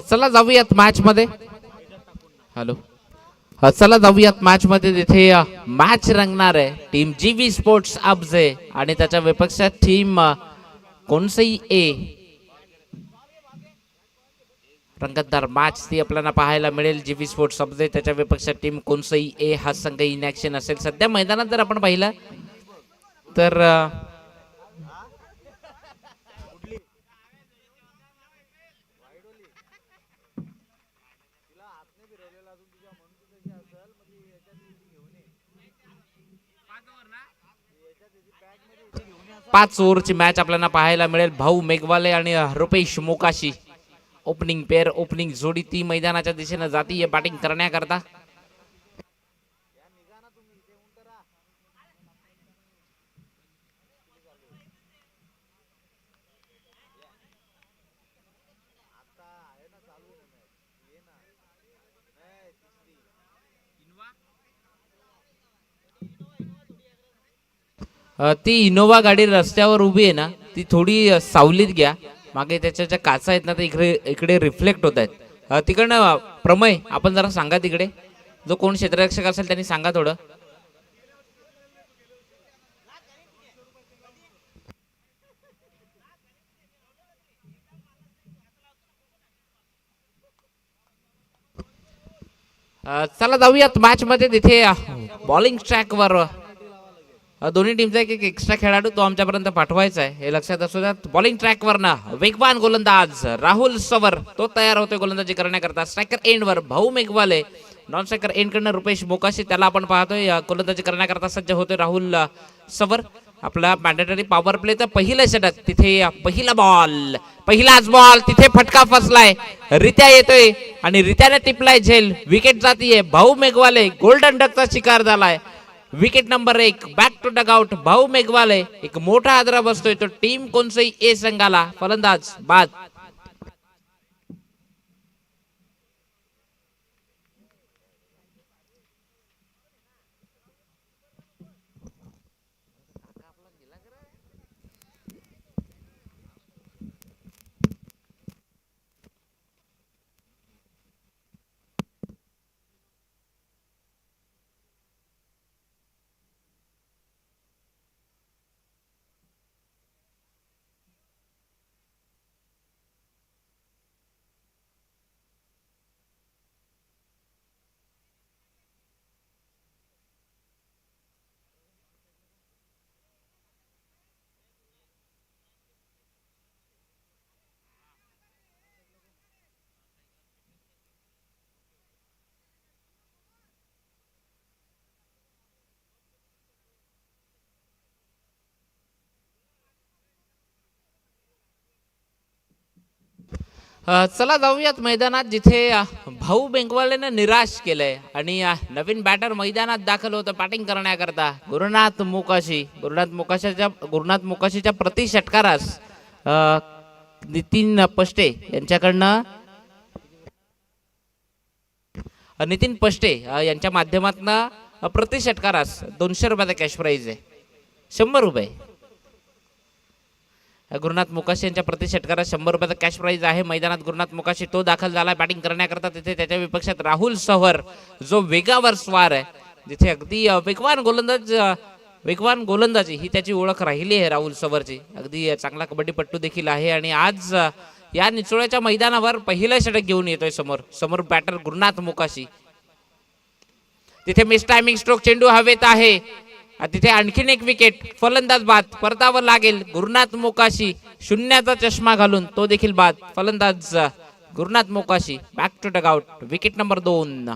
चला जाऊयात मॅच मध्ये. हॅलो. चला जाऊयात मॅच मध्ये. तिथे मॅच रंगणार आहे. टीम जीवी स्पोर्ट्स अब्जे आणि त्याच्या विपक्षात टीम कोणसई ए. रंगतदार मॅच ती आपल्याला पाहायला मिळेल. जीवी स्पोर्ट्स अब्जे त्याच्या विपक्षात टीम कोणसई ए हा संघ इन ॲक्शन असेल. सध्या मैदानात जर आपण पाहिलं तर पाच ओव्हरची मॅच आपल्याला पाहायला मिळेल. भाऊ मेघवाले आणि Rupesh Mokashi opening pair, opening जोडी ती मैदानाच्या दिशेने जातीय बॅटिंग करण्याकरता. ती इनोवा गाडी रस्त्यावर उभी आहे ना, ती थोडी सावलीत घ्या. मागे त्याच्या ज्या काचा आहेत ना, ते इकडे इकडे रिफ्लेक्ट होत आहेत. तिकडनं प्रमय आपण जरा सांगा तिकडे, जो कोण क्षेत्ररक्षक असेल त्यांनी सांगा थोडं. चला जाऊयात मॅच मध्ये. तिथे बॉलिंग ट्रॅकवर दोन्ही टीमचा एक एक्स्ट्रा खेळाडू तो आमच्यापर्यंत पाठवायचा आहे, हे लक्षात असू द्या. बॉलिंग ट्रॅकवर ना वेगवान गोलंदाज राहुल सवर तो तयार होतोय गोलंदाजी करण्याकरता. स्ट्रायकर एंडवर भाऊ मेघवाले, नॉन स्ट्रायकर एंड कडनं रुपेश मोकाशी त्याला आपण पाहतोय गोलंदाजी करण्याकरता सज्ज होतोय राहुल सवर. आपला मॅन्डेटरी पॉवर प्लेचं पहिलं षटक. तिथे पहिला बॉल, पहिलाच बॉल, तिथे फटका फसलाय. रित्या येतोय आणि रित्याने टिपलाय झेल. विकेट जातीये. भाऊ मेघवाले गोल्डन डकचा शिकार झालाय. Wicket number 1 back to dugout. Bhau Meghwale एक मोठा आदरा बसतोय तो टीम कोणसई ए संघाला. फलंदाज बाद. चला जाऊयात मैदानात, जिथे भाऊ बेंगवालेने निराश केलंय आणि नवीन बॅटर मैदानात दाखल होतं बॅटिंग करण्याकरता. गुरुनाथ मोकाशीच्या प्रति षटकारास नितीन पष्टे यांच्याकडनं नितीन पष्टे यांच्या माध्यमातून प्रति षटकारास 200 रुपयाचा कॅश प्राइज आहे. 100 रुपये. गुरुनाथ मोकाशी यांच्या प्रति षटकारास 100 रुपयाचा कॅश प्राइज आहे. मैदानात गुरुनाथ मोकाशी तो दाखल झाला बॅटिंग करण्याकरता. तिथे त्याच्या विपक्षात राहुल सवर जो वेगावर स्वार आहे. जिथे अगदी वेगवान गोलंदाजी ही त्याची ओळख राहिली आहे राहुल सवरची. अगदी चांगला कबड्डीपट्टू देखील आहे आणि आज या निचोळ्याच्या मैदानावर पहिलं षटक घेऊन येतोय समोर बॅटर गुरुनाथ मोकाशी. तिथे मिस टायमिंग स्ट्रोक, चेंडू हवेत आहे. तिथे आणखीन एक विकेट. फलंदाज बाद. परतावर लागेल गुरुनाथ मोकाशी शून्याचा चष्मा घालून, तो देखील बाद. फलंदाज Gurunath Mokashi back to dugout. Wicket number 2.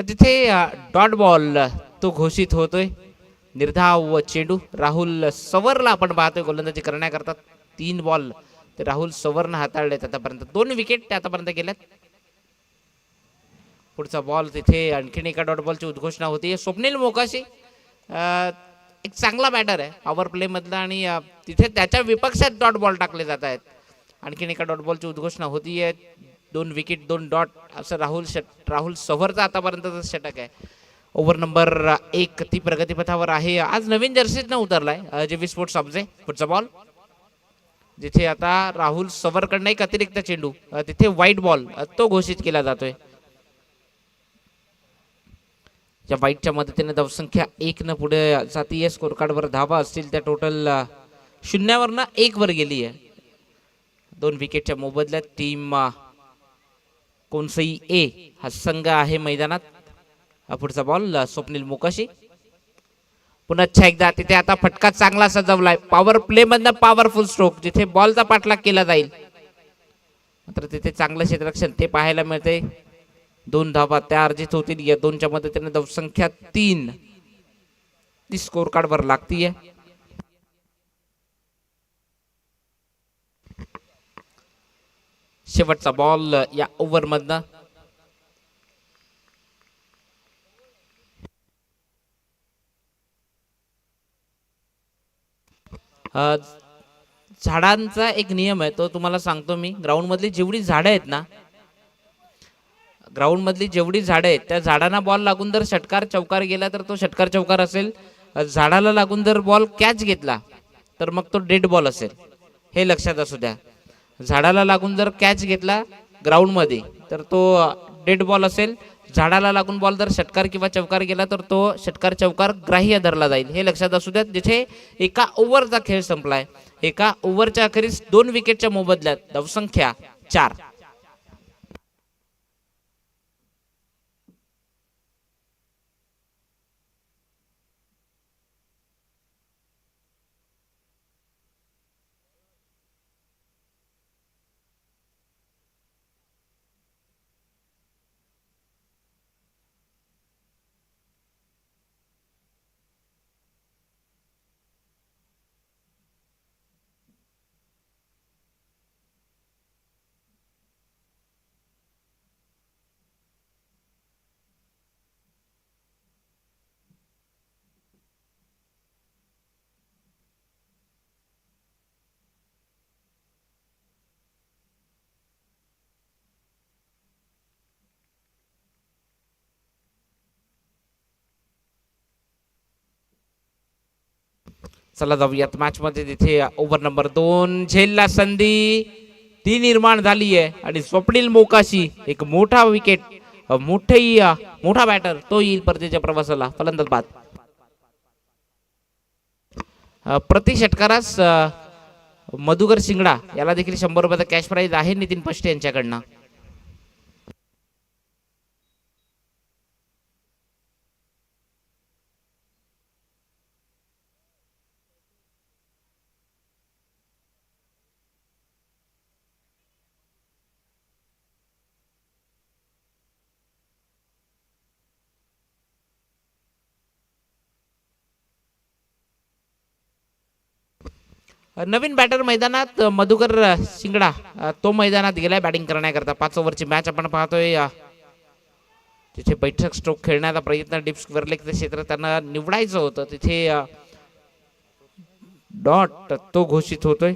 तिथे डॉट बॉल तो घोषित होतोय. निर्धाव चेंडू राहुल सवरला आपण पाहतोय गोलंदाजी करण्याकरता. 3 बॉल ते राहुल सवरनं हाताळलेत आतापर्यंत. 2 विकेट ते आतापर्यंत गेल्यात. पुढचा बॉल तिथे आणखीन एका डॉट बॉलची उद्घोषणा होती. स्वप्नील मोकाशी एक चांगला बॅटर आहे पॉवर प्ले मधला आणि तिथे त्याच्या विपक्षात डॉट बॉल टाकले जात आहेत. आणखीन एका डॉट बॉलची उद्घोषणा होतीये. 2 विकेट 2 डॉट असं राहुल सवरचा आतापर्यंतचा षटक आहे. ओव्हर नंबर 1 ती प्रगतीपथावर आहे. आज नवीन जर्सीतनं उतरलाय जेवी स्पोर्ट्स ऑब्जे. पुढचा बॉल जिथे आता राहुल सवरकडनं एक अतिरिक्त चेंडू तिथे व्हाईट बॉल तो घोषित केला जातोय. या व्हाईटच्या मदतीने धावसंख्या 1 न पुढे जातीय. स्कोर कार्डवर धावा असतील त्या टोटल 0 1 वर गेली आहे. 2 विकेटच्या मोबदल्यात टीम कोणसई ए हा संघ आहे मैदानात. पुढचा बॉल स्वप्नील मोकाशी. पुन्हा एकदा तिथे आता फटका चांगला सजवलाय. पॉवर प्ले मधनं पॉवरफुल स्ट्रोक जिथे बॉलचा पाठलाग केला जाईल. मात्र तिथे चांगलं क्षेत्ररक्षण ते पाहायला मिळते. 2 धावा त्या अर्जित होतील. या 2च्या मदतीने धावसंख्या 3 ती स्कोर कार्डवर लागतीये. शेवटचा बॉल या ओव्हर मधनं. झाडांचा एक नियम आहे तो तुम्हाला सांगतो मी. ग्राउंड मधली जेवढी झाडं आहेत ना, ग्राउंड मधली जेवढी झाडं आहेत त्या झाडांना बॉल लागून जर षटकार चौकार गेला तर तो षटकार चौकार असेल. झाडाला लागून जर बॉल कॅच घेतला तर मग तो डेड बॉल असेल. हे लक्षात असू द्या. झाडाला लागून जर कॅच घेतला ग्राउंड मध्ये तर तो डेड बॉल असेल. झाडाला लागून बॉल जर षटकार किंवा चौकार गेला तर तो षटकार चौकार ग्राह्य धरला जाईल. हे लक्षात असू द्या. जिथे एका ओव्हरचा खेळ संपलाय. एका ओव्हरच्या अखेरीस 2 विकेटच्या मोबदल्यात धावसंख्या 4. चला जाऊयात मॅच मध्ये. तिथे ओव्हर नंबर 2 झेलला संधी ती निर्माण झाली आहे आणि स्वप्नील मोकाशी एक मोठा विकेट मोठा बॅटर तो येईल परतीच्या प्रवासाला. फलंदाज बाद. प्रति षटकारास मधुकर शिंगडा याला देखील 100 रुपयाचा कॅश प्राइज आहे नितीन पष्टे यांच्याकडनं. नवीन बॅटर मैदानात मधुकर शिंगडा तो मैदानात गेलाय बॅटिंग करण्याकरता. 5 ओव्हरची मॅच आपण पाहतोय. तिथे बैठक स्ट्रोक खेळण्याचा प्रयत्न डीप स्क्वेअर लेगचं क्षेत्र त्यांना निवडायचं होतं. तिथे डॉट तो घोषित होतोय.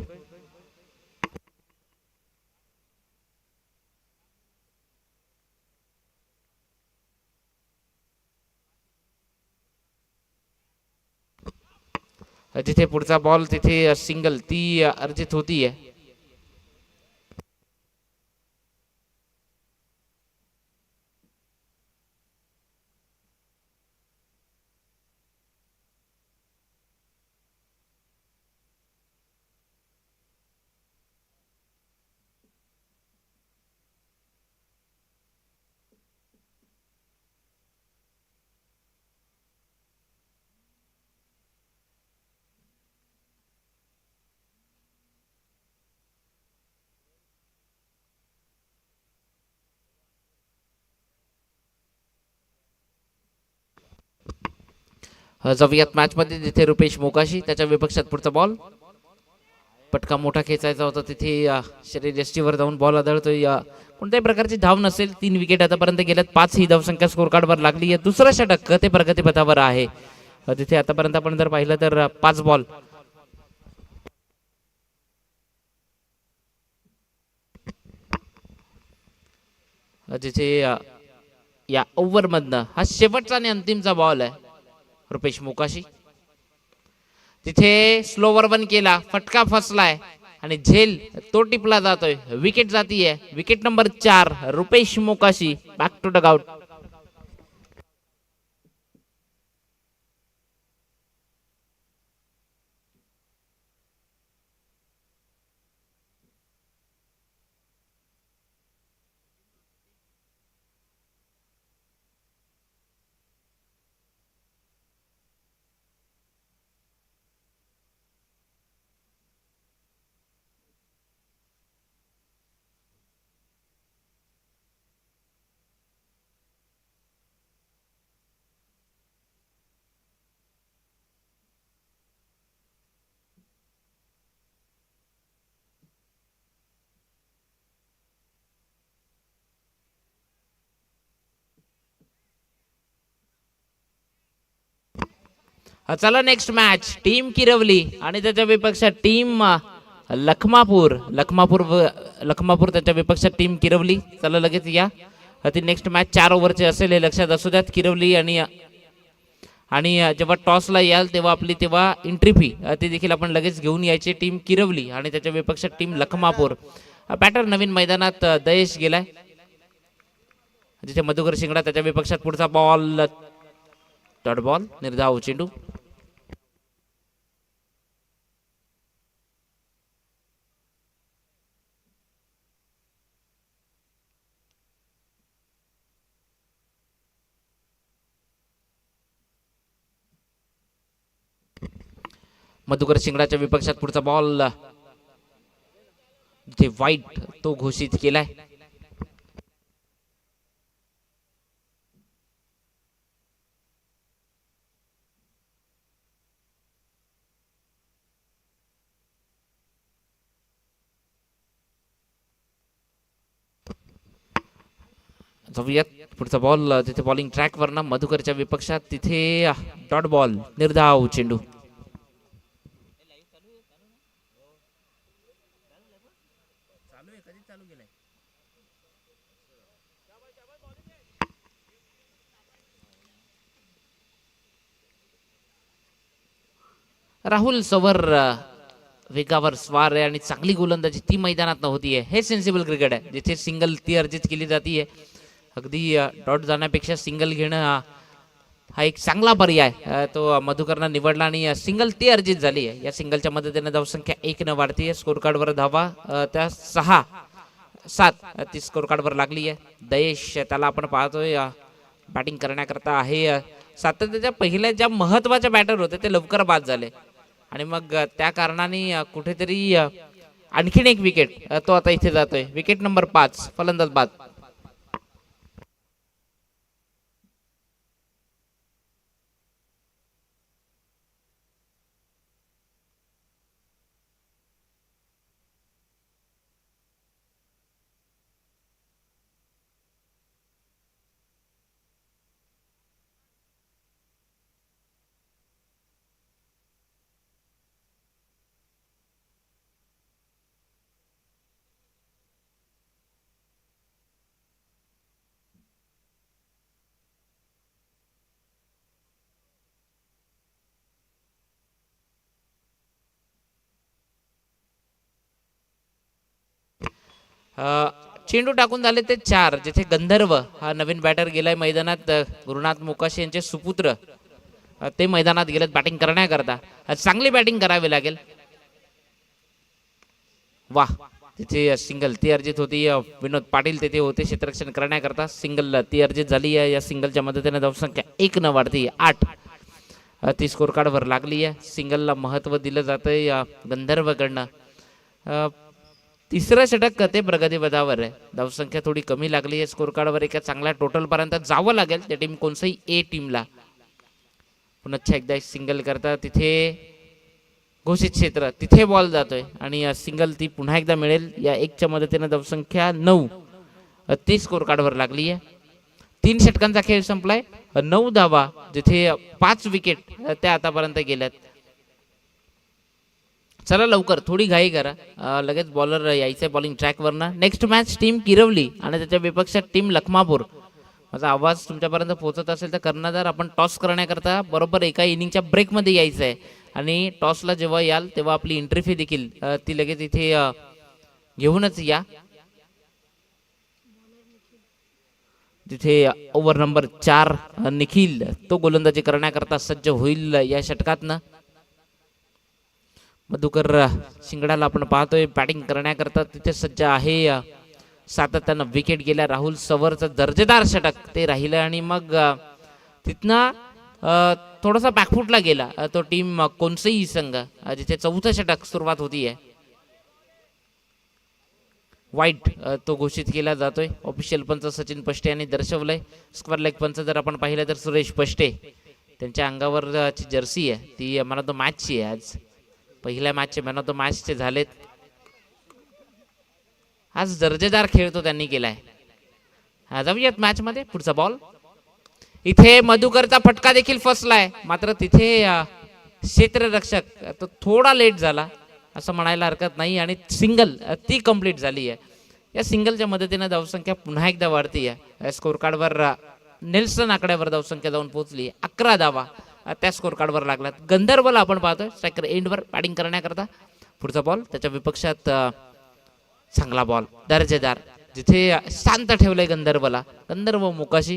तिथे पुढचा बॉल तिथे सिंगल ती अर्जित होतीये. जाऊयात मॅच मध्ये जिथे रुपेश मोकाशी त्याच्या विपक्षात पुढचा बॉल. पटका मोठा खेचायचा होता तिथे शरीर यष्टीवर जाऊन बॉल आदळतोय. कोणत्याही प्रकारची धाव नसेल. 3 विकेट आतापर्यंत गेल्यात. 5 ही धावसंख्या स्कोर कार्डवर लागली आहे. दुसरं षटक ते प्रगतीपथावर आहे. तिथे आतापर्यंत आपण जर पाहिलं तर 5 बॉल जिथे या ओव्हर मधनं हा शेवटचा आणि अंतिमचा बॉल आहे. रुपेश मोकाशी तिथे स्लोवर वन केला. फटका फसलाय आणि झेल तो टिपला जातोय. विकेट जातीये. Wicket number 4 Rupesh Mokashi back to dugout. चला नेक्स्ट मॅच. टीम किरवली आणि त्याच्या विपक्षात टीम लखमापूर. लखमापूर त्याच्या विपक्षात टीम किरवली. चला लगेच या. ती नेक्स्ट मॅच 4 ओव्हरची असेल हे लक्षात असू द्यात. किरवली आणि जेव्हा टॉसला याल तेव्हा आपली तेव्हा एंट्री फी ती देखील आपण लगेच घेऊन यायची. टीम किरवली आणि त्याच्या विपक्षात टीम लखमापूर. बॅटर नवीन मैदानात दयेश गेलाय. जिथे मधुकर शिंगडा त्याच्या विपक्षात पुढचा बॉल. डॉट बॉल निर्धाव चेंडू. मधुकर शिंगडाच्या विपक्षात पुढचा बॉल. जिथे वाईट तो घोषित केलाय. जाऊयात पुढचा बॉल. तिथे बॉलिंग ट्रॅकवर ना मधुकरच्या विपक्षात तिथे डॉट बॉल निर्धाव चेंडू. राहुल सवर वेगावर स्वार आहे आणि चांगली गोलंदाजी ती मैदानात नव्हती. हे सेन्सिबल क्रिकेट आहे जिथे सिंगल ती अर्जित केली जाते. अगदी डॉट जाण्यापेक्षा सिंगल घेणं हा एक चांगला पर्याय तो मधुकरनं निवडला आणि सिंगल ती अर्जित झाली आहे. या सिंगलच्या मदतीने धावसंख्या 1 न वाढती. स्कोर कार्डवर धावा त्या 6-7 ती स्कोर कार्डवर लागली आहे. दयेश त्याला आपण पाहतोय बॅटिंग करण्याकरता आहे. सातत्याच्या पहिल्या ज्या महत्वाच्या बॅटर होते ते लवकर बाद झाले आणि मग त्या कारणाने कुठेतरी आणखीन एक विकेट तो आता इथे जातोय. विकेट नंबर 5 फलंदाज बाद. चेंडू टाकून झाले ते 4. जिथे गंधर्व हा नवीन बॅटर गेलाय मैदानात. गुरुनाथ मोकाशी यांचे सुपुत्र ते मैदानात गेलेत बॅटिंग करण्याकरता. चांगली बॅटिंग करावी लागेल. वाह तिथे सिंगल ती अर्जित होती. विनोद पाटील तिथे होते क्षेत्ररक्षण करण्याकरता. सिंगल ती अर्जित झाली आहे. या सिंगलच्या मदतीने धावसंख्या 1 न वाढती 8 ती स्कोर कार्डवर लागली आहे. सिंगलला महत्व दिलं जातंय गंधर्वकडनं. तिसरं षटक ते प्रगतीपथावर आहे. धावसंख्या थोडी कमी लागली आहे स्कोर कार्डवर. एका चांगल्या टोटल पर्यंत जावं लागेल त्या टीम कोणत्याही ए टीमला. पुन्हा एकदा एक सिंगल करता तिथे घोषित क्षेत्र, तिथे बॉल जातोय आणि सिंगल ती पुन्हा एकदा मिळेल. या एकच्या मदतीने धावसंख्या 9 ती स्कोर कार्डवर लागली आहे. 3 षटकांचा खेळ संपलाय. 9 धावा, जिथे 5 विकेट त्या आतापर्यंत गेल्यात. चला लवकर, थोडी घाई करा, लगेच बॉलर यायचंय bowling ट्रॅकवरनं. Next match team Kirwali आणि त्याच्या विपक्षात टीम लखमापूर. माझा आवाज तुमच्यापर्यंत पोहोचत असेल तर कर्णधार आपण टॉस करण्याकरता बरोबर एका इनिंगच्या ब्रेकमध्ये यायचं आहे आणि टॉसला जेव्हा याल तेव्हा आपली एंट्री फी देखील ती लगेच इथे घेऊनच या. तिथे ओव्हर नंबर 4 निखिल तो गोलंदाजी करण्याकरता सज्ज होईल या षटकातनं. मधुकर शिंगडाला आपण पाहतोय बॅटिंग करण्याकरता तिथे सज्ज आहे. सातत्यानं विकेट गेल्या. राहुल सवरचं दर्जेदार षटक ते राहिलं आणि मग तिथनं थोडासा बॅकफुटला गेला तो टीम कोणसई संघ, जिथे चौथं षटक सुरुवात होती आहे. वाईट तो घोषित केला जातोय. ऑफिशियल पंच सचिन पष्टे यांनी दर्शवलंय. स्क्वेअर लेग पंच जर आपण पाहिलं तर सुरेश पष्टे, त्यांच्या अंगावरची जर्सी आहे ती मॅन ऑफ द मॅचची आहे. आज पहिल्या मॅचचे मॅन ऑफ द मॅचचे झालेत. आज दर्जेदार खेळ तो त्यांनी केलाय. जाऊयात मॅच मध्ये. पुढचा बॉल इथे मधुकरचा फटका देखील फसलाय, मात्र तिथे क्षेत्ररक्षक तो थोडा लेट झाला असं म्हणायला हरकत नाही आणि सिंगल ती कंप्लीट झाली आहे. या सिंगलच्या मदतीने धावसंख्या पुन्हा एकदा वाढती आहे. स्कोर कार्डवर नेल्सन आकड्यावर धावसंख्या जाऊन पोहोचली. 11 धावा त्या स्कोर कार्डवर लागल्यात. गंधर्वला आपण पाहतोय स्ट्रायकर एंडवर बॅटिंग करण्याकरता. पुढचा बॉल त्याच्या विपक्षात चांगला बॉल दर्जेदार, जिथे शांत ठेवलंय गंधर्वला. गंधर्व मोकाशी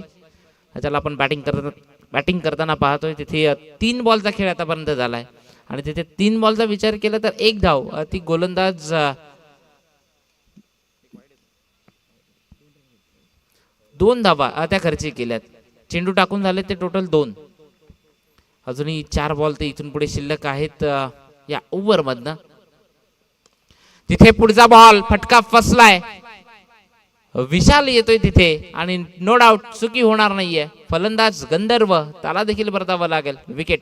त्याला आपण बॅटिंग करताना पाहतोय. तिथे 3 बॉलचा खेळ आतापर्यंत झालाय आणि तिथे 3 बॉलचा विचार केला तर 1 धाव ती गोलंदाज 2 धावा त्या खर्ची केल्यात. चेंडू टाकून झाले ते टोटल 2. अजूनही 4 बॉल ते इथून पुढे शिल्लक आहेत या ओव्हर मधनं. तिथे पुढचा बॉल फटका फसलाय. विशाल येतोय तिथे आणि नो डाऊट चुकी होणार नाहीये. फलंदाज गंधर्व त्याला देखील परतावं लागेल. विकेट.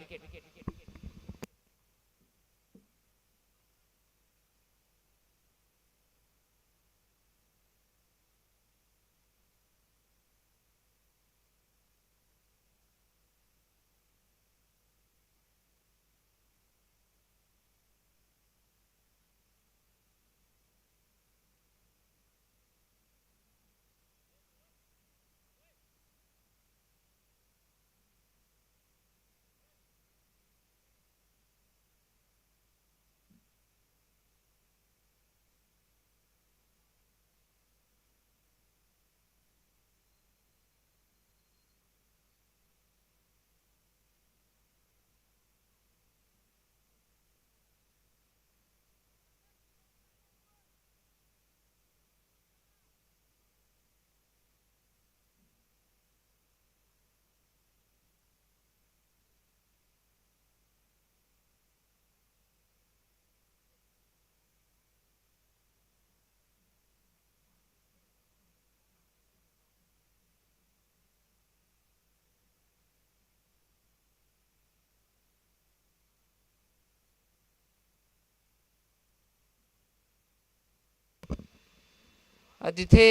तिथे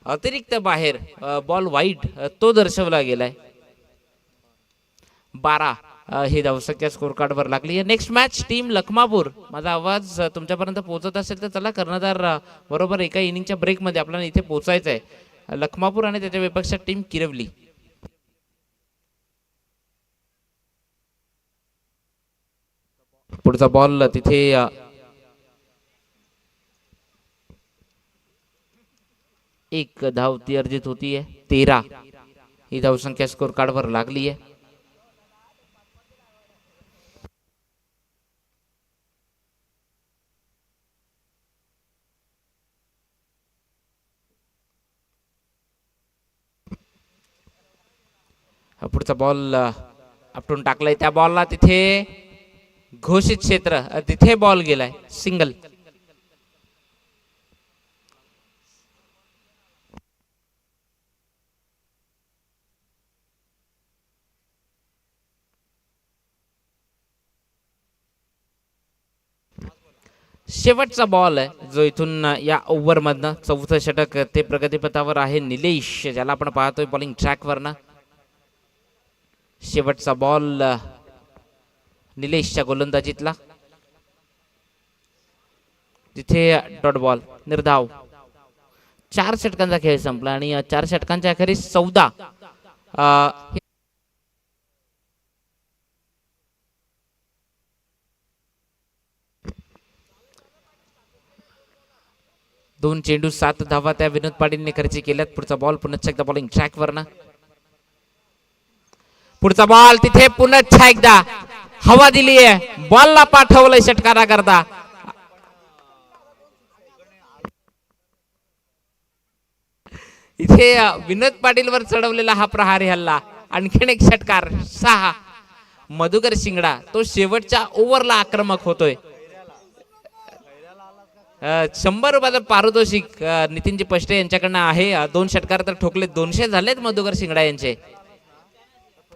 अतिरिक्त बाहेर बॉल वाईट तो दर्शवला गेलाय. 12 ही धावसंख्या स्कोर कार्डवर लागली आहे. Next match team Lakhmapur. माझा आवाज तुमच्यापर्यंत पोहोचत असेल तर चला, कर्णधार बरोबर एका इनिंगच्या ब्रेकमध्ये आपल्याला इथे पोहोचायचं आहे. लखमापूर आणि त्याच्या विपक्षात टीम किरवली. पुढचा बॉल तिथे एक धाव ती अर्जित होती आहे. 13 ही धावसंख्या स्कोर कार्डवर लागली आहे. पुढचा बॉल आपटून टाकलाय. त्या बॉलला तिथे घोषित क्षेत्र, तिथे बॉल गेलाय. सिंगल. शेवटचा बॉल आहे जो इथून या ओव्हर मधनं चौथं षटक ते प्रगतीपथावर आहे निलेश ज्याला आपण पाहतोय बॉलिंग ट्रॅकवरनं. शेवटचा बॉल निलेशच्या गोलंदाजीतला तिथे डॉट बॉल निर्धाव. 4 षटकांचा खेळ संपला आणि 4 षटकांच्या अखेरीस 14 2 चेंडू 7 धावा त्या विनोद पाटीलने खर्ची केल्यात. पुढचा बॉल पुन्हा एकदा बॉलिंग ट्रॅकवरनं. पुढचा बॉल तिथे पुन्हा एकदा हवा दिली आहे बॉलला पाठवलंय षटकारा करता. इथे विनोद पाटील वर चढवलेला हा प्रहारी हल्ला. आणखीन एक षटकार 6. मधुकर शिंगडा तो शेवटच्या ओव्हरला आक्रमक होतोय. 100 रुपयाचं पारितोषिक नितीनजी पष्टे यांच्याकडनं आहे. 2 षटकार तर ठोकले. 200 झालेत मधुकर शिंगडा यांचे.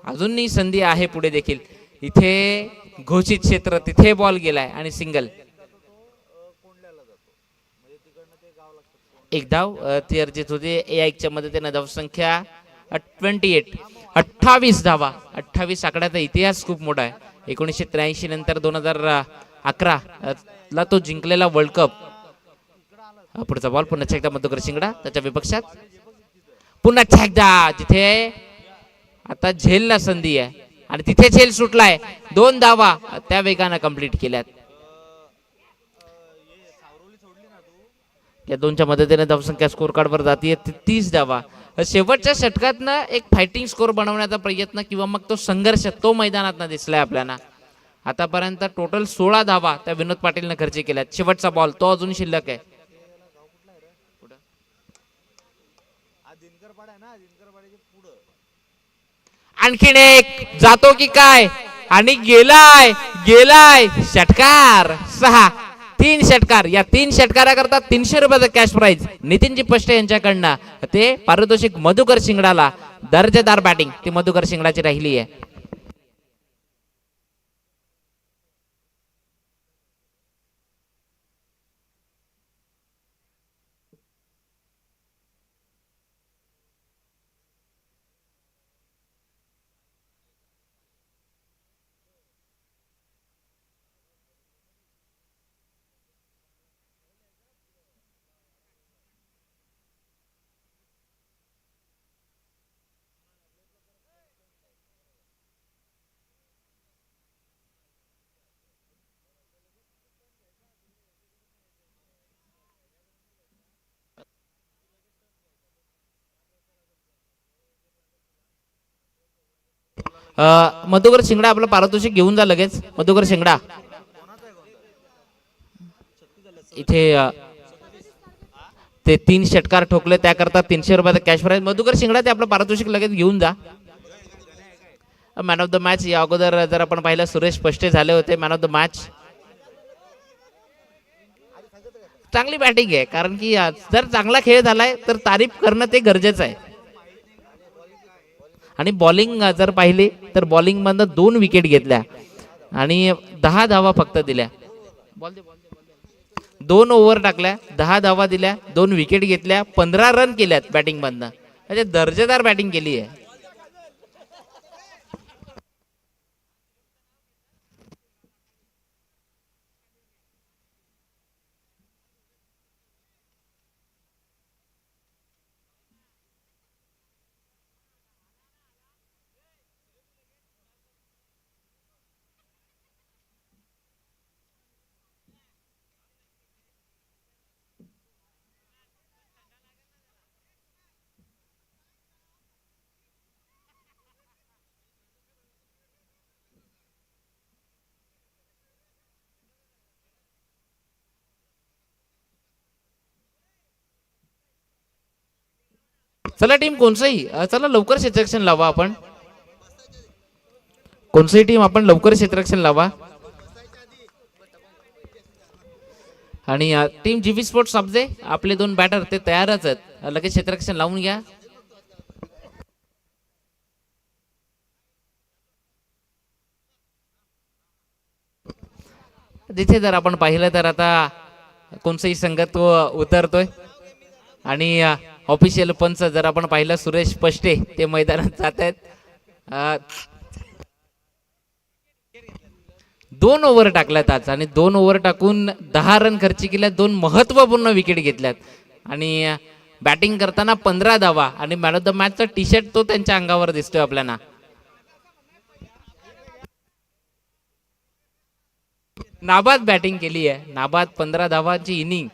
अजूनही संधी आहे पुढे देखील. इथे घोषित क्षेत्र तिथे बॉल गेलाय आणि सिंगल. एक धाव ती अर्जित होते एआयच्या मदतीने. धावसंख्या 28 धावा. 28 आकड्याचा इतिहास खूप मोठा आहे. 1983 नंतर 2011 ला तो जिंकलेला वर्ल्ड कप. पुढचा बॉल पुन्हा एकदा मधुकर शिंगडा त्याच्या विपक्षात. पुन्हा एकदा जिथे आता झेलला संधी आहे आणि तिथे झेल सुटलाय. 2 धावा त्या वेगाने कंप्लीट केल्यात. या 2च्या मदतीने धावसंख्या स्कोर कार्डवर जाते 30 धावा. शेवटच्या षटकातनं एक फायटिंग स्कोर बनवण्याचा प्रयत्न किंवा मग तो संघर्ष तो मैदानात दिसलाय आपल्याला. आतापर्यंत टोटल 16 धावा त्या विनोद पाटीलने खर्ची केल्यात. शेवटचा बॉल तो अजून शिल्लक आहे. आणखीन एक जातो की काय आणि गेलाय षटकार 6. 3 षटकार. या 3 षटकाराकरता 300 रुपयाचं कॅश प्राइज नितीनजी पष्टे यांच्याकडनं. ते पारितोषिक मधुकर शिंगडाला. दर्जेदार बॅटिंग ती मधुकर शिंगडाची राहिली आहे. मधुकर शिंगडा आपलं पारितोषिक घेऊन जा लगेच. मधुकर शिंगडा इथे ते 3 षटकार ठोकले त्याकरता 300 रुपयाचा कॅश प्राइज. मधुकर शिंगडा ते आपलं पारितोषिक लगेच घेऊन जा. मॅन ऑफ द मॅच या अगोदर जर आपण पाहिलं सुरेश पष्टे झाले होते मॅन ऑफ द मॅच. चांगली बॅटिंग आहे कारण की जर चांगला खेळ झालाय तर तारीफ करणं ते गरजेचं आहे. आणि बॉलिंग जर पाहिली तर बॉलिंग मधनं 2 विकेट घेतल्या आणि 10 धावा फक्त दिल्या. 2 ओव्हर टाकल्या 10 धावा दिल्या 2 विकेट घेतल्या 15 रन केल्यात बॅटिंग मधनं. म्हणजे दर्जेदार बॅटिंग केली आहे. चला टीम कोणसंही चला लवकर क्षेत्ररक्षण लावा. आपण कोणसंही टीम आपण लवकर क्षेत्ररक्षण लावा. आणि टीम जीवी स्पोर्ट्स सबजे आपले 2 बॅटर ते तयारच आहेत. लगेच क्षेत्ररक्षण लावून घ्या. जिथे जर आपण पाहिलं तर आता कोणताही संघ तो उतरतोय आणि ऑफिशियल पंच जर आपण पाहिलं सुरेश पष्टे ते मैदानात जात आहेत. 2 ओव्हर टाकल्यात आज आणि 2 ओव्हर टाकून 10 रन खर्च केल्यात. 2 महत्वपूर्ण विकेट घेतल्यात आणि बॅटिंग करताना 15 धावा आणि मॅन ऑफ द मॅचचा टी शर्ट तो त्यांच्या अंगावर दिसतोय आपल्याला. नाबाद बॅटिंग केली आहे. नाबाद 15 धावांची इनिंग.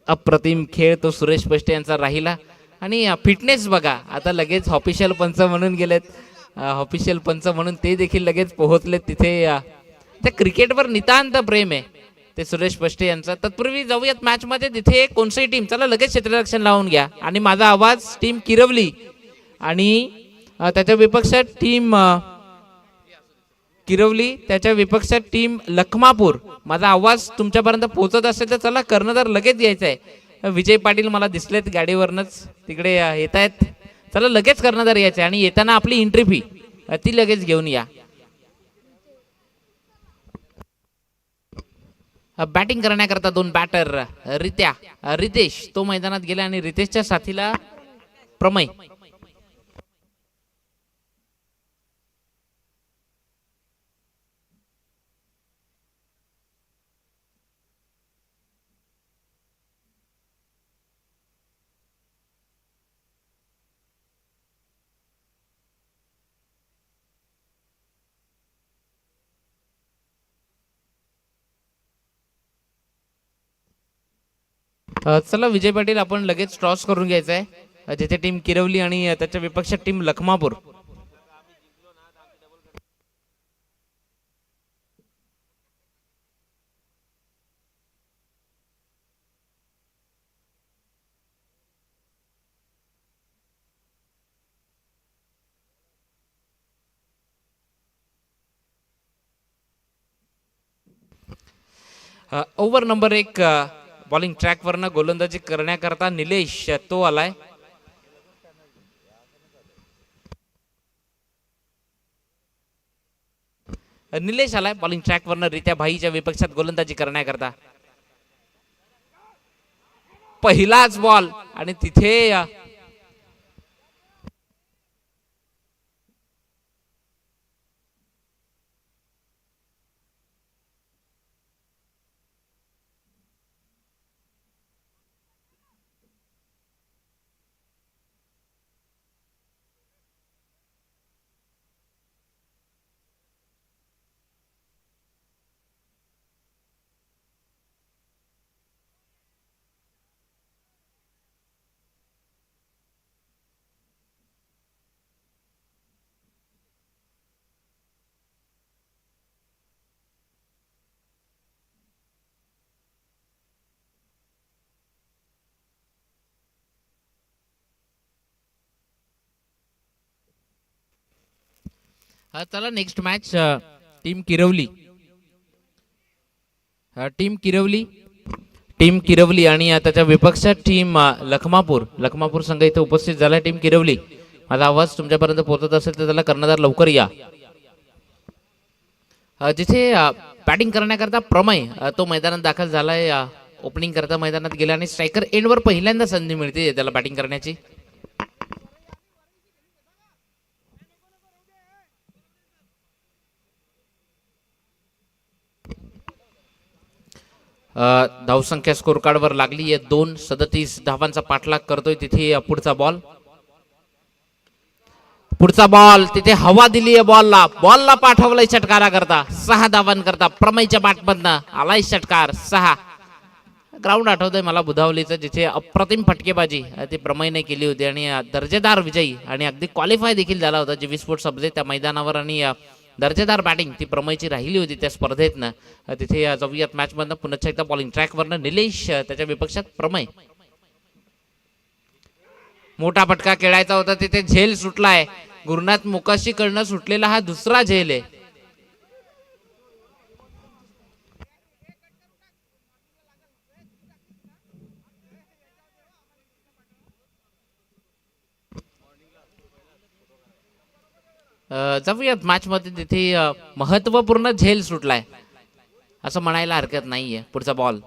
अप्रतिम खेळ तो सुरेश पष्टे यांचा राहिला आणि फिटनेस बघा आता लगेच ऑफिशियल पंच म्हणून गेलेत. ऑफिशियल पंच म्हणून ते देखील लगेच पोहोचलेत तिथे. त्या क्रिकेटवर नितांत प्रेम आहे ते सुरेश पष्टे यांचं. तत्पूर्वी जाऊयात मॅच मध्ये. तिथे कोणतीही टीम चला लगेच क्षेत्ररक्षण लावून घ्या आणि माझा आवाज टीम किरवली आणि त्याच्या विपक्षात टीम किरवली त्याच्या विपक्षात टीम लखमापूर. माझा आवाज तुमच्यापर्यंत पोहोचत असेल तर चला कर्णधार लगेच यायचा आहे. विजय पाटील मला दिसलेत गाडीवरनच तिकडे येत आहेत. चला लगेच कर्णधार यायचे आणि येताना आपली एंट्री फी ती लगेच घेऊन या. बॅटिंग करण्याकरता 2 बॅटर रितेश तो मैदानात गेला आणि रितेशच्या साथीला प्रमय. चला विजय पाटील आपण लगेच टॉस करून घ्यायचं आहे. जिथे टीम किरवली आणि त्याच्या विपक्षात team Lakhmapur. Over number 1 bowling ट्रॅकवरनं गोलंदाजी करण्याकरता निलेश तो आलाय. निलेश आलाय बॉलिंग ट्रॅकवरनं रित्या भाईच्या विपक्षात गोलंदाजी करण्याकरता. पहिलाच बॉल आणि तिथे चला next match team किरवली. Team Kirwali आणि त्याच्या विपक्षात टीम लखमापूर संघ इथे उपस्थित झाला. टीम किरवली माझा आवाज तुमच्यापर्यंत पोहोचत असेल तर त्याला कर्णधार लवकर या. जिथे बॅटिंग करण्याकरता प्रमय तो मैदानात दाखल झालाय. ओपनिंग करता मैदानात गेला आणि स्ट्रायकर एंडवर पहिल्यांदा संधी मिळते त्याला बॅटिंग करण्याची. धावसंख्या स्कोर कार्डवर लागली आहे 237 धावांचा पाठलाग करतोय. तिथे पुढचा बॉल तिथे हवा दिली आहे बॉलला पाठवलाय षटकारा करता 6 धावांकरता प्रमयच्या बॅटमधनं आलाय षटकार 6. ग्राउंड आठवतंय मला बुधावलीचं जिथे अप्रतिम फटकेबाजी ती प्रमयने केली होती आणि दर्जेदार विजयी आणि अगदी क्वालिफाय देखील झाला होता जीवी स्पोर्ट्स स्पर्धेत त्या मैदानावर आणि दर्जेदार बॅटिंग ती प्रमयची राहिली होती त्या स्पर्धेतनं. तिथे जाऊयात मॅच मधनं पुन्हा एकदा बॉलिंग ट्रॅकवरनं निलेश त्याच्या विपक्षात प्रमय. मोठा फटका खेळायचा होता तिथे झेल सुटलाय. गुरुनाथ मुकाशी कडनं सुटलेला हा दुसरा झेल आहे. जाऊयात मॅच मध्ये तिथे महत्वपूर्ण झेल सुटलाय असं म्हणायला हरकत नाहीये. पुढचा बॉल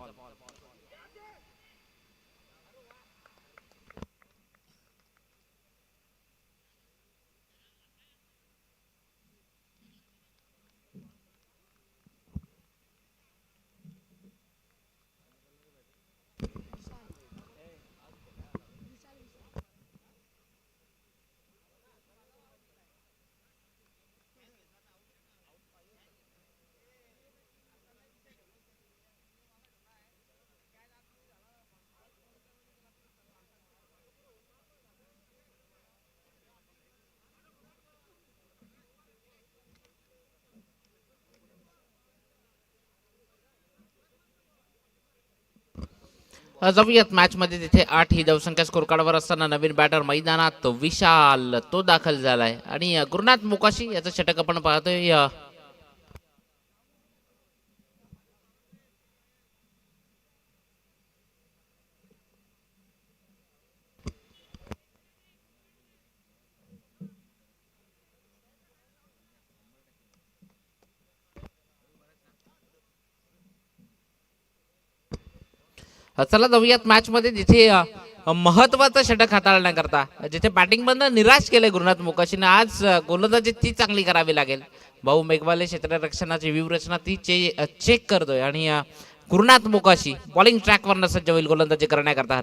जाऊयात मॅच मध्ये तिथे 8 ही धावसंख्या स्कोर कार्डवर असताना नवीन बॅटर मैदानात विशाल तो दाखल झालाय आणि गुरुनाथ मुकाशी याचं षटक आपण पाहतोय. चला जाऊयात मॅच मध्ये जिथे महत्वाचं षटक हाताळण्याकरता जिथे बॅटिंग मधनं निराश केलंय गुरुनाथ मुकाशीने आज गोलंदाजी ती चांगली करावी लागेल. भाऊ मेघवाले क्षेत्ररक्षणाची व्यूहरचना ती चेक करतोय आणि गुरुनाथ मुकाशी बॉलिंग ट्रॅकवर सज्ज होईल गोलंदाजी करण्याकरता.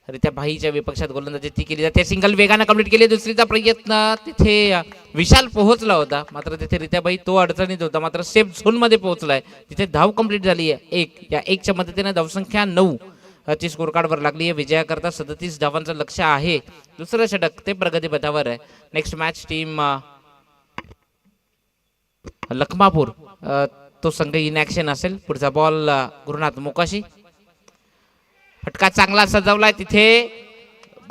रित्या भाईच्या विपक्षात गोलंदाजी ती केली जाते. सिंगल वेगाने कंप्लीट केली. दुसरीचा प्रयत्न तिथे विशाल पोहोचला होता मात्र तिथे रित्याबाई तो अडचणीत होता मात्र सेफ झोन मध्ये पोहोचलाय. तिथे धाव कंप्लीट झाली आहे 1. या 1च्या मदतीने धावसंख्या 9 ची स्कोर कार्डवर लागली आहे. विजयाकरता 37 धावांचं लक्ष आहे. दुसरं षटक ते प्रगतीपथावर आहे. नेक्स्ट मॅच टीम लखमापूर तो संघ इन ऍक्शन असेल. पुढचा बॉल गुरुनाथ मुकाशी फटका चांगला सजवलाय तिथे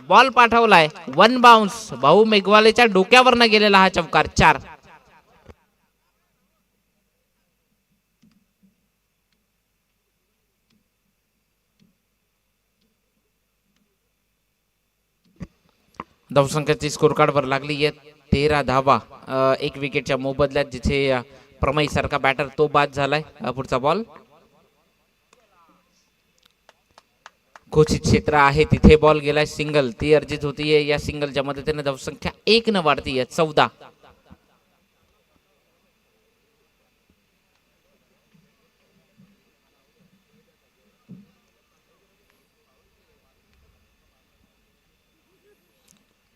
बॉल पाठवलाय 1 बाउन्स. भाऊ मेघवालेच्या डोक्यावरनं गेलेला हा चौकार 4. धावसंख्याची स्कोर कार्डवर लागली आहे 13 धावा 1 विकेटच्या मोबदल्यात. जिथे प्रमय सारखा बॅटर तो बाद झालाय. पुढचा बॉल घोषित क्षेत्र आहे तिथे बॉल गेलाय सिंगल ती अर्जित होतीये. या सिंगलच्या मदतीने धावसंख्या 1 न वाढतीये 14.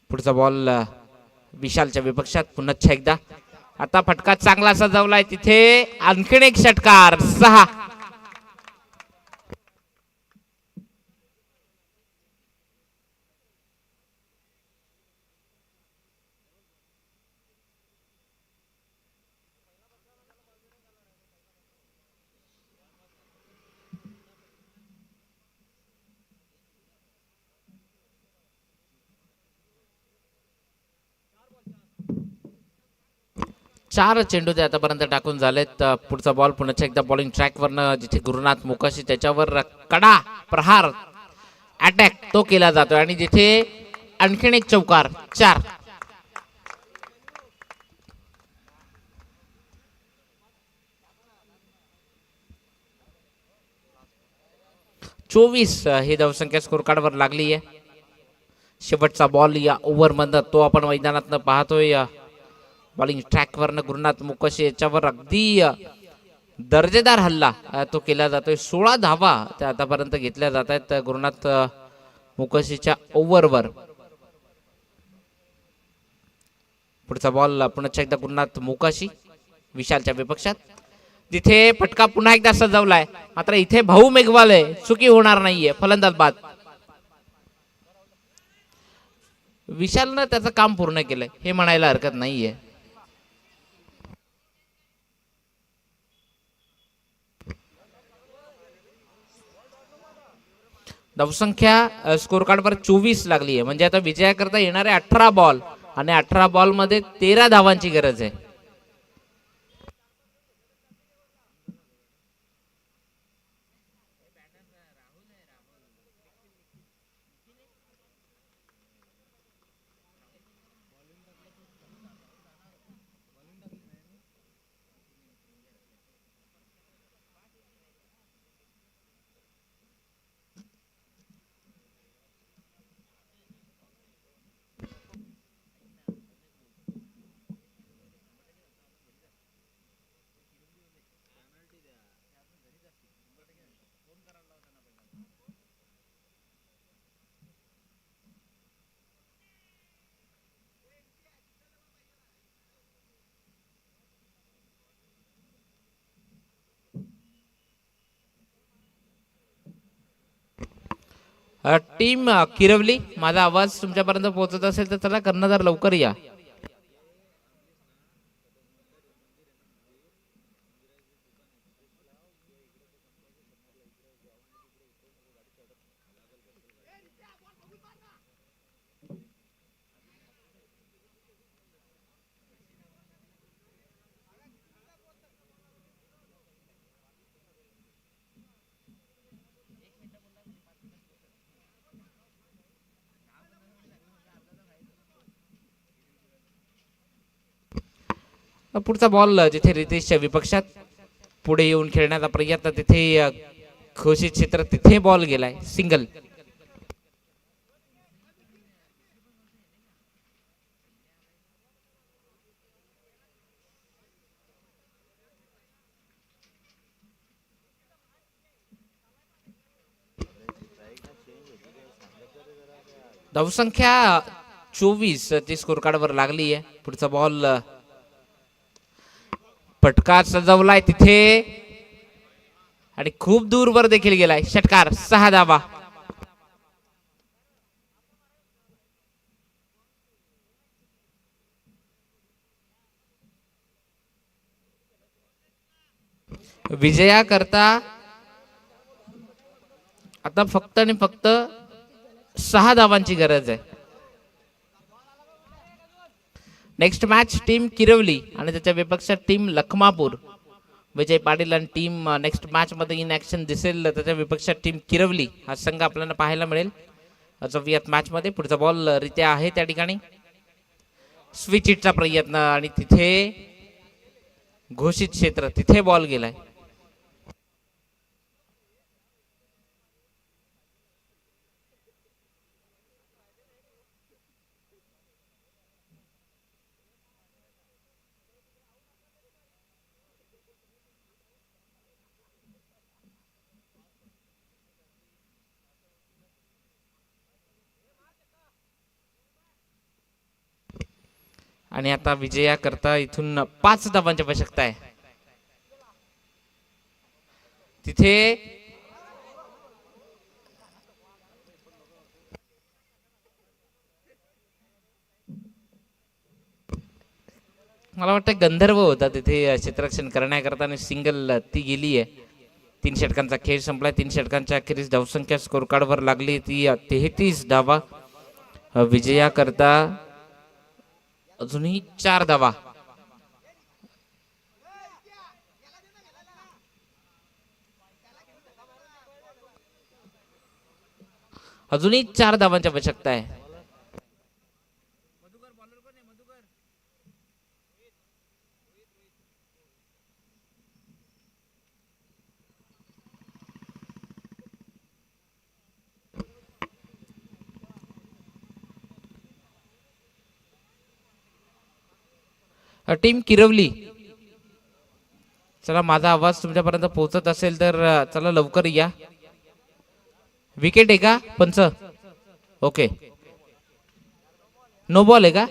पुढचा बॉल विशालच्या विपक्षात पुन्हा एकदा. आता फटका चांगला सजवलाय तिथे आणखीन एक षटकार 6. चार चेंडू ते आतापर्यंत टाकून झालेत. पुढचा बॉल पुन्हा एकदा बॉलिंग ट्रॅकवरनं जिथे गुरुनाथ मुकाशी त्याच्यावर कडा प्रहार अटॅक तो केला जातोय आणि जिथे आणखीन एक चौकार 4. चोवीस ही धावसंख्या स्कोर कार्डवर लागली आहे. शेवटचा बॉल या ओव्हर मधनं तो आपण मैदानात पाहतोय. बॉलिंग ट्रॅकवरनं गुरुनाथ मुकाशी याच्यावर अगदी दर्जेदार हल्ला तो केला जातोय. 16 धावा त्या आतापर्यंत घेतल्या जात आहेत गुरुनाथ मुकाशीच्या ओव्हरवर. पुढचा बॉल पुन्हा एकदा गुरुनाथ मुकाशी विशालच्या विपक्षात. तिथे फटका पुन्हा एकदा सजवलाय मात्र इथे भाऊ मेघवाले चुकी होणार नाहीये. फलंदाज बाद. विशालनं त्याचं काम पूर्ण केलंय हे म्हणायला हरकत नाहीये. धावसंख्या स्कोर कार्डवर 24 लागली आहे म्हणजे आता विजयाकरता येणारे 18 बॉल आणि 18 बॉल मध्ये 13 धावांची गरज आहे. टीम किरवली, माझा आवाज तुमच्यापर्यंत पोहोचत असेल तर चला कर्णधार लवकर या. पुढचा बॉल जिथे रितेशच्या विपक्षात पुढे येऊन खेळण्याचा प्रयत्न, तिथे घोषित क्षेत्र, तिथे बॉल गेलाय, सिंगल. धावसंख्या 24 ती स्कोर कार्डवर लागली आहे. पुढचा बॉल फटका सजवलाय तिथे आणि खूप दूरवर देखील गेलाय, षटकार, 6 धावा. विजया करता आता फक्त आणि फक्त 6 धावांची गरज आहे. नेक्स्ट मॅच टीम किरवली आणि त्याच्या विपक्षात टीम लखमापूर. विजय पाटील आणि टीम नेक्स्ट मॅच मध्ये इन ऍक्शन दिसेल, त्याच्या विपक्षात टीम किरवली हा संघ आपल्याला पाहायला मिळेल जवियात मॅच मध्ये. पुढचा बॉल रित्या आहे त्या ठिकाणी, स्विच हिटचा प्रयत्न आणि तिथे घोषित क्षेत्र, तिथे बॉल गेलाय. आणि आता विजया करता इथून 5 धावांची आवश्यकता आहे. तिथे मला वाटतं गंधर्व होता तिथे क्षेत्ररक्षण करण्याकरता आणि सिंगल ती गेली आहे. 3 षटकांचा खेळ संपलाय. 3 षटकांच्या अखेरीस धावसंख्या स्कोर कार्डवर लागली ती 33 धावा. विजया करता अजूनही 4 धावा. अजूनही 4 धावांची आवश्यकता आहे. टीम किरवली, चला माझा आवाज तुमच्यापर्यंत पोहोचत असेल तर चला लवकर या. विकेट आहे का पंच? ओके, नो बॉल आहे का?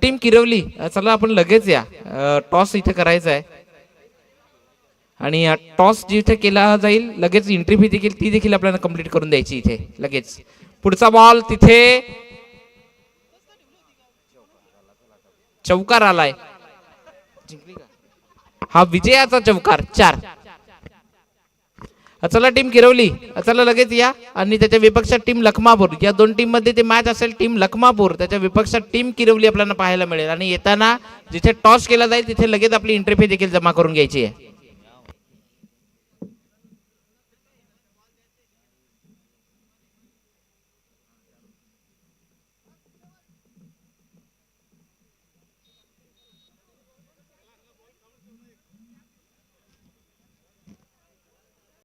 टीम किरवली, चला आपण लगेच या. टॉस इथे करायचा आहे आणि टॉस जिथे केला जाईल लगेच एंट्री फी देखील ती देखील आपल्याला कंप्लीट करून द्यायची इथे लगेच. पुढचा बॉल तिथे चौकार आलाय. हा विजयाचा चौकार 4. चला टीम किरवली, चला लगेच या. आणि त्याच्या विपक्षात टीम लखमापूर, या दोन टीम मध्ये ते मॅच असेल. टीम लखमापूर त्याच्या विपक्षात टीम किरवली आपल्याला पाहायला मिळेल. आणि येताना जिथे टॉस केला जाईल तिथे लगेच आपली एंट्री फी देखील जमा करून घ्यायची आहे.